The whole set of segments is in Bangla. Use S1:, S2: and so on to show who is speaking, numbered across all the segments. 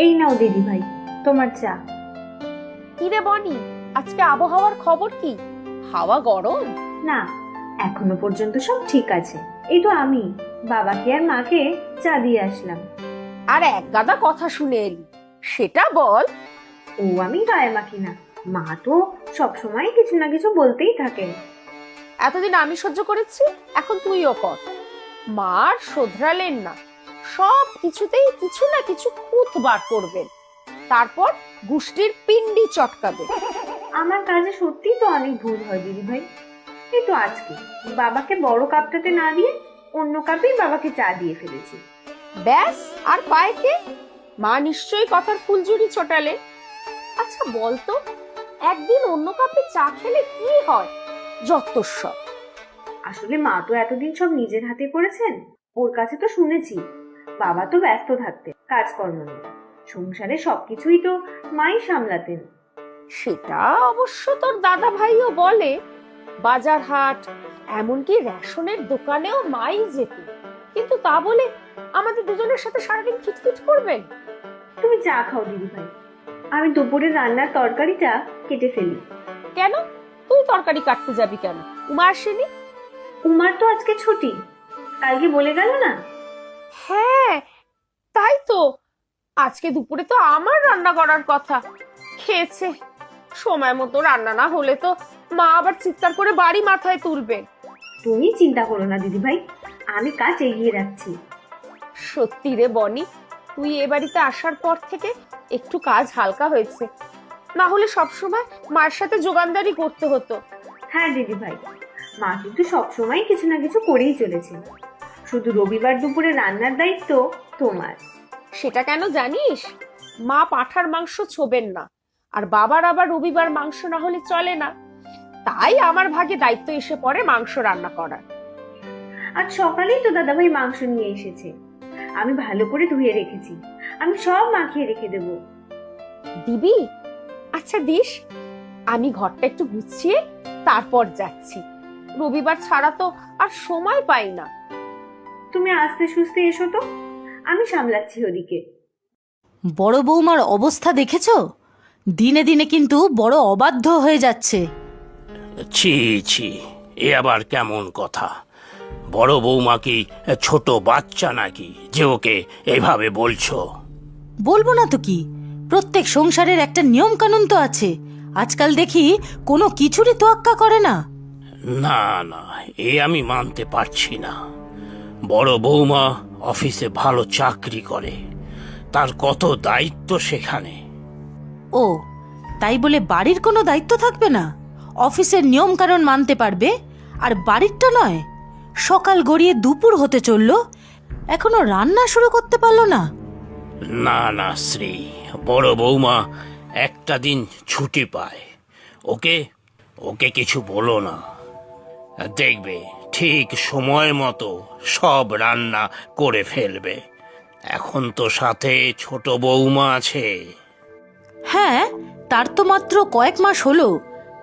S1: এই নাও দিদি ভাই, তোমার চা।
S2: কি রে বনি, আজকে আবহাওয়ার খবর কি? হাওয়া গরম?
S1: না, এখনো পর্যন্ত সব ঠিক আছে। এই তো আমি বাবাকে আর মাকে চা দিয়ে আসলাম।
S2: আর এক গাদা কথা শুনে এলি, সেটা বল।
S1: ও আমি গায়ে মাখি না, মা তো সব সময় কিছু না কিছু বলতেই থাকেন।
S2: এতদিন আমি সহ্য করেছি, এখন তুইও কর। মার শোধরালেন না, সব কিছুতেই কিছু না কিছু খুঁত বার করবেন, তারপর গুষ্টির পিন্ডি চটকাবে।
S1: আমার কাজে সত্যিই তো অনেক ভুল হয় দিদি ভাই। এই তো আজকে বাবাকে বড় কাপটাতে না দিয়ে অন্য কাপেই বাবাকে চা দিয়ে ফেলেছি।
S2: ব্যাস, আর পায় কে? মা নিশ্চয়ই কথার ফুলঝুরি ছোটালে। আচ্ছা বলতো, একদিন অন্য কাপে চা খেলে কি হয়? যত্তস্বর।
S1: আসলে মা তো এতদিন সব নিজের হাতে করেছেন, ওর কাছে তো শুনেছি। বাবা তো ব্যস্ত থাকতেন কাজকর্ম নিয়ে, সংসারে সবকিছুই তো মাই সামলাতেন।
S2: সেটা অবশ্য তোর দাদা ভাইও বলে, বাজার হাট এমনকি রেশনের দোকানেও মাই যেত, কিন্তু তা বলে আমাদের দুজনের সাথে সারাদিন খিটখিট করবেন?
S1: তুমি চা খাও দিদি ভাই, আমি দুপুরে রান্নার তরকারিটা কেটে ফেলি।
S2: কেন? তুই তরকারি কাটতে যাবি কেন? উমা আসেনি?
S1: উমার তো আজকে ছুটি, কালকে বলে গেল না।
S2: হ্যাঁ, তাই তো। আজকে দুপুরে তো আমার রান্না করার কথা। খেয়েছে। সময় মতো রান্না না হলে তো মা আবার চিৎকার করে বাড়ি মাথায় তুলবে।
S1: তুমি চিন্তা করো না দিদি ভাই, আমি কাজ এগিয়ে রাখছি।
S2: সত্যি রে বনি, তুই এ বাড়িতে আসার পর থেকে একটু কাজ হালকা হয়েছে, না হলে সবসময় মায়ের সাথে যোগানদারি করতে হতো।
S1: হ্যাঁ দিদি ভাই, মা কিন্তু সবসময় কিছু না কিছু করেই চলেছে। শুধু রবিবার দুপুরে রান্নার দায়িত্ব তোমার।
S2: সেটা কেন জানিস? মা পাঁঠার মাংস ছোবেন না, আর বাবার আবার রবিবার মাংস না হলে চলে না। তাই আমার ভাগে দায়িত্ব এসে পড়ে মাংস রান্না করার।
S1: আজ সকালেই তো দাদাভাই মাংস নিয়ে এসেছে, আমি ভালো করে ধুয়ে রেখেছি। আমি সব মাখিয়ে রেখে দেবো।
S2: দিবি? আচ্ছা দিস। আমি ঘরটা একটু গুছিয়ে তারপর যাচ্ছি। রবিবার ছাড়া তো আর সময় পাই না।
S1: তুমি আস্তে সুস্তে এসো তো, আমি সামলাচ্ছি ওদিকে।
S3: বড় বৌমার অবস্থা দেখেছো? দিনে দিনে কিন্তু বড় অবাধ্য হয়ে যাচ্ছে।
S4: ছি ছি, এ আবার কেমন কথা? বড় বৌমা কি ছোট বাচ্চা নাকি যে ওকে এভাবে বলছো?
S3: বলবো না তো কি, প্রত্যেক সংসারের একটা নিয়ম কানুন তো আছে। আজকাল দেখি কোনো কিছুরই তোয়াক্কা করে না।
S4: না না, এ আমি মানতে পারছি না। বড় বৌমা অফিসে ভালো চাকরি করে, তার কত দায়িত্ব সেখানে।
S3: ও, তাই বলে বাড়ির কোনো দায়িত্ব থাকবে না? অফিসের নিয়ম কানুন মানতে পারবে, আর বাড়িরটা নয়? সকাল গড়িয়ে দুপুর হতে চললো, এখনো রান্না শুরু করতে পারলো না।
S4: না না শ্রী, বড় বৌমা একটা দিন ছুটি পায়, ওকে ওকে কিছু বলো না। দেখবে ঠিক সময় মতো সব রান্না করে ফেলবে। এখন তো সাথে ছোট বৌমা আছে।
S3: হ্যাঁ, তার তো মাত্র কয়েক মাস হলো,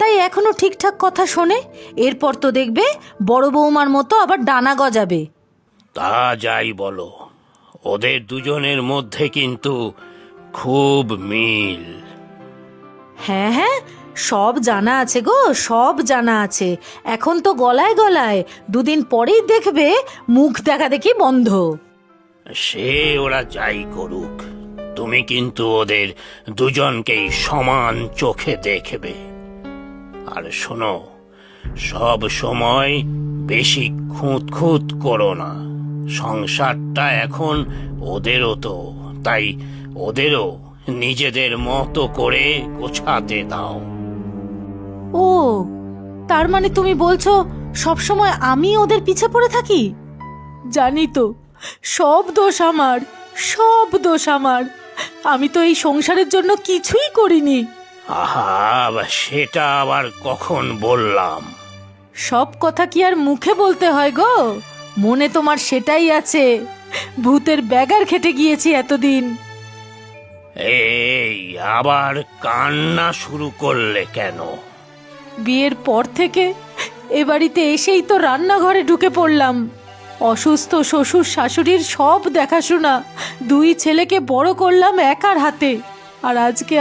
S3: তাই এখনো ঠিকঠাক কথা শোনে। এরপর তো দেখবে বড় বৌমার মতো আবার ডানা গজাবে।
S4: তা যাই বলো, ওদের দুজনের মধ্যে কিন্তু খুব মিল।
S3: হ্যাঁ হ্যাঁ, সব জানা আছে গো, সব জানা আছে। এখন তো গলায় গলায়, দুদিন পরেই দেখবে মুখ দেখা দেখি বন্ধ।
S4: সে ওরা যাই করুক, তুমি কিন্তু ওদের দুজনকেই সমান চোখে দেখবে। আর শোনো, সব সময় বেশি খুঁত খুঁত করো না। সংসারটা এখন ওদেরও তো, তাই ওদেরও নিজেদের মতো করে গোছাতে দাও।
S3: ও, তার মানে তুমি বলছো সব সময় আমি ওদের পিছে পড়ে থাকি? জানি তো, সব দোষ আমার, সব দোষ আমার। আমি তো এই সংসারের জন্য কিছুই করিনি।
S4: আহা, সেটা আবার কখন বললাম?
S3: সব কথা কি আর মুখে বলতে হয় গো? মনে তোমার সেটাই আছে। ভূতের ব্যাগার খেটে গিয়েছি এতদিন।
S4: এই আবার কান্না শুরু করলে কেন?
S3: বিয়ের পর থেকে এ বাড়িতে এসেই তো রান্নাঘরে ঢুকে পড়লাম। অসুস্থ শ্বশুর শাশুড়ির সব দেখাশোনা দুই ছেলেকে বড় করলাম একার হাতে, আর আজকে